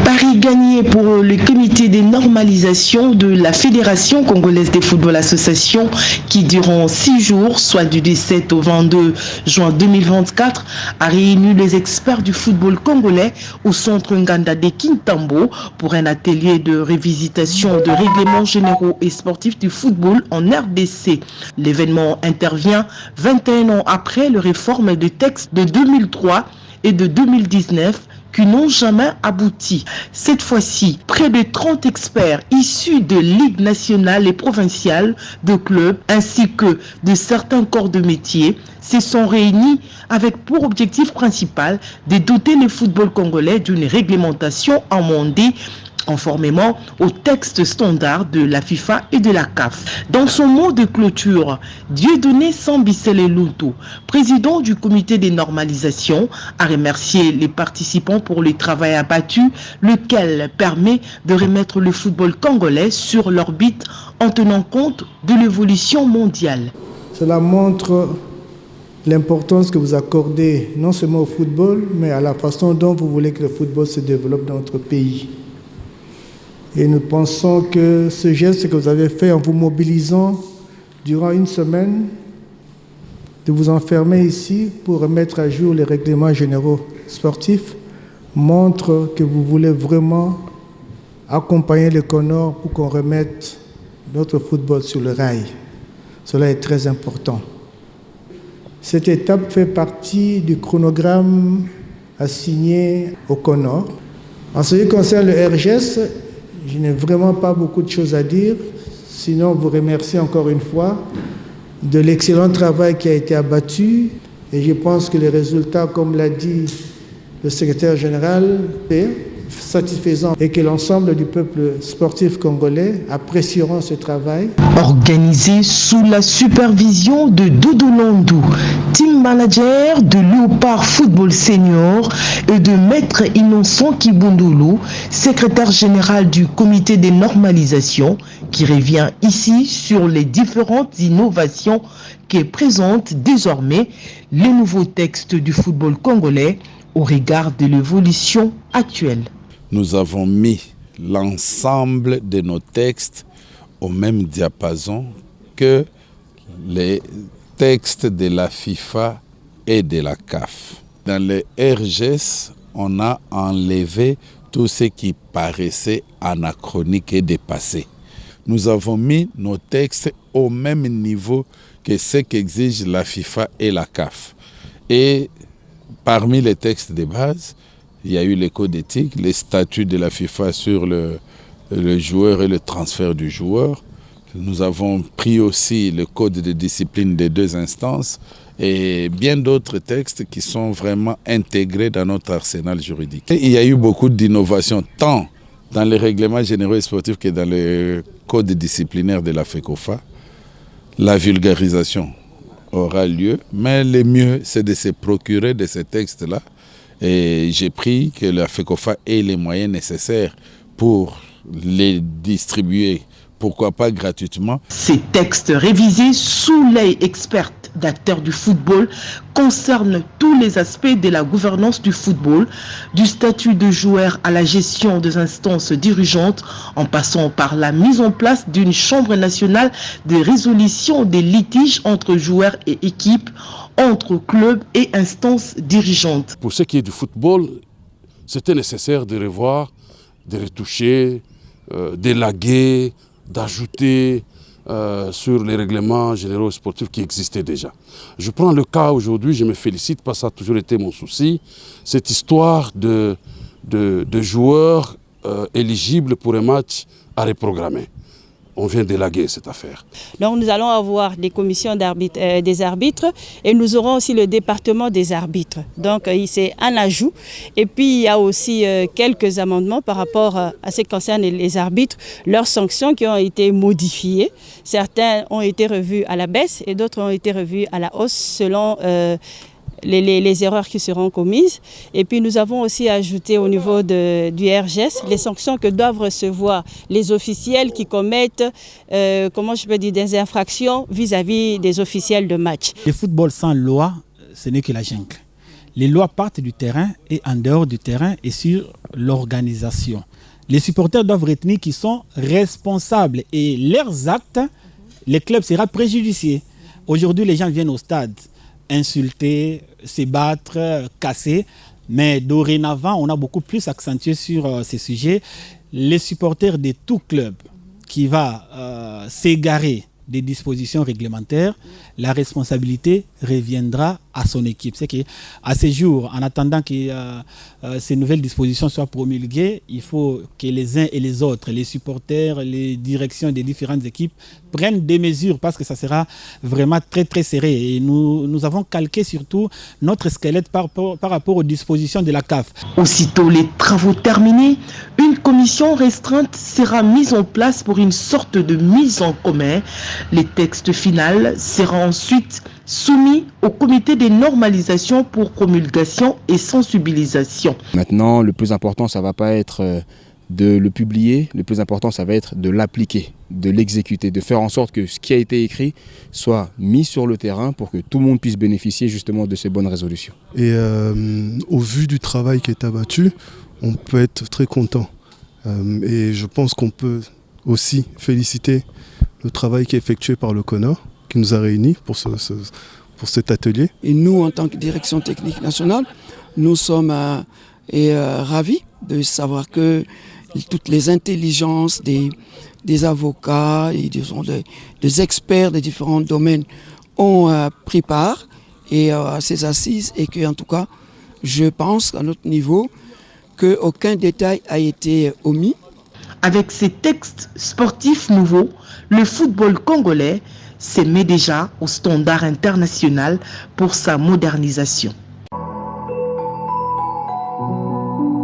Pari gagné pour le comité des normalisations de la Fédération congolaise de football association qui durant 6 jours, soit du 17 au 22 juin 2024, a réuni les experts du football congolais au centre Nganda de Kintambo pour un atelier de révisitation de règlements généraux et sportifs du football en RDC. L'événement intervient 21 ans après les réformes des textes de 2003 et de 2019 qui n'ont jamais abouti. Cette fois-ci, près de 30 experts issus de ligues nationales et provinciales, de clubs, ainsi que de certains corps de métier, se sont réunis avec pour objectif principal de doter le football congolais d'une réglementation amendée conformément aux textes standards de la FIFA et de la CAF. Dans son mot de clôture, Dieudonné Sambisele Lunto, président du comité des normalisations, a remercié les participants pour le travail abattu, lequel permet de remettre le football congolais sur l'orbite en tenant compte de l'évolution mondiale. Cela montre l'importance que vous accordez non seulement au football, mais à la façon dont vous voulez que le football se développe dans notre pays. Et nous pensons que ce geste que vous avez fait en vous mobilisant durant une semaine, de vous enfermer ici pour remettre à jour les règlements généraux sportifs, montre que vous voulez vraiment accompagner le CONOR pour qu'on remette notre football sur le rail. Cela est très important. Cette étape fait partie du chronogramme assigné au CONOR. En ce qui concerne le RGS, je n'ai vraiment pas beaucoup de choses à dire, sinon vous remercier encore une fois de l'excellent travail qui a été abattu. Et je pense que les résultats, comme l'a dit le secrétaire général, est satisfaisant et que l'ensemble du peuple sportif congolais apprécieront ce travail. Organisé sous la supervision de Doudou Landou, team manager de Léopard Football Senior et de Maître Innocent Kibundulu, secrétaire général du comité des normalisations, qui revient ici sur les différentes innovations que présentent désormais les nouveaux textes du football congolais au regard de l'évolution actuelle. Nous avons mis l'ensemble de nos textes au même diapason que les textes de la FIFA et de la CAF. Dans les RGS, on a enlevé tout ce qui paraissait anachronique et dépassé. Nous avons mis nos textes au même niveau que ce qu'exigent la FIFA et la CAF. Et parmi les textes de base, il y a eu les codes d'éthique, les statuts de la FIFA sur le joueur et le transfert du joueur. Nous avons pris aussi le code de discipline des 2 instances et bien d'autres textes qui sont vraiment intégrés dans notre arsenal juridique. Et il y a eu beaucoup d'innovations, tant dans les règlements généraux et sportifs que dans le code disciplinaire de la FECOFA. La vulgarisation aura lieu, mais le mieux, c'est de se procurer de ces textes-là. Et j'ai pris que la FECOFA ait les moyens nécessaires pour les distribuer, pourquoi pas gratuitement. Ces textes révisés sous l'œil expert d'acteurs du football concernent tous les aspects de la gouvernance du football, du statut de joueur à la gestion des instances dirigeantes, en passant par la mise en place d'une chambre nationale de résolution des litiges entre joueurs et équipes, entre clubs et instances dirigeantes. Pour ce qui est du football, c'était nécessaire de revoir, de retoucher, d'élaguer, d'ajouter sur les règlements généraux sportifs qui existaient déjà. Je prends le cas aujourd'hui, je me félicite parce que ça a toujours été mon souci, cette histoire de joueurs éligibles pour un match à reprogrammer. On vient d'élaguer cette affaire. Donc nous allons avoir des commissions des arbitres et nous aurons aussi le département des arbitres. Donc c'est un ajout. Et puis il y a aussi quelques amendements par rapport à ce qui concerne les arbitres, leurs sanctions qui ont été modifiées. Certains ont été revus à la baisse et d'autres ont été revus à la hausse selon les erreurs qui seront commises. Et puis nous avons aussi ajouté au niveau du RGS les sanctions que doivent recevoir les officiels qui commettent des infractions vis-à-vis des officiels de match. Le football sans loi, ce n'est que la jungle. Les lois partent du terrain et en dehors du terrain et sur l'organisation. Les supporters doivent retenir qu'ils sont responsables et leurs actes, les clubs seront préjudiciés. Aujourd'hui, les gens viennent au stade insulter, se battre, casser. Mais dorénavant, on a beaucoup plus accentué sur ces sujets. Les supporters de tout club qui va s'égarer des dispositions réglementaires, la responsabilité reviendra à son équipe. C'est qu'à ce jour, en attendant que ces nouvelles dispositions soient promulguées, il faut que les uns et les autres, les supporters, les directions des différentes équipes prennent des mesures parce que ça sera vraiment très très serré. Et nous avons calqué surtout notre squelette par rapport aux dispositions de la CAF. Aussitôt les travaux terminés, une commission restreinte sera mise en place pour une sorte de mise en commun. Les textes finaux seront ensuite soumis au comité des normalisations pour promulgation et sensibilisation. Maintenant, le plus important, ça ne va pas être de le publier, le plus important, ça va être de l'appliquer, de l'exécuter, de faire en sorte que ce qui a été écrit soit mis sur le terrain pour que tout le monde puisse bénéficier justement de ces bonnes résolutions. Et au vu du travail qui est abattu, on peut être très content. Et je pense qu'on peut aussi féliciter le travail qui est effectué par le CONOR, qui nous a réunis pour cet atelier. Et nous, en tant que direction technique nationale, nous sommes ravis de savoir que toutes les intelligences des avocats et des experts des différents domaines ont pris part à ces assises et que, en tout cas, je pense qu'à notre niveau, qu'aucun détail a été omis. Avec ces textes sportifs nouveaux, le football congolais se met déjà au standard international pour sa modernisation.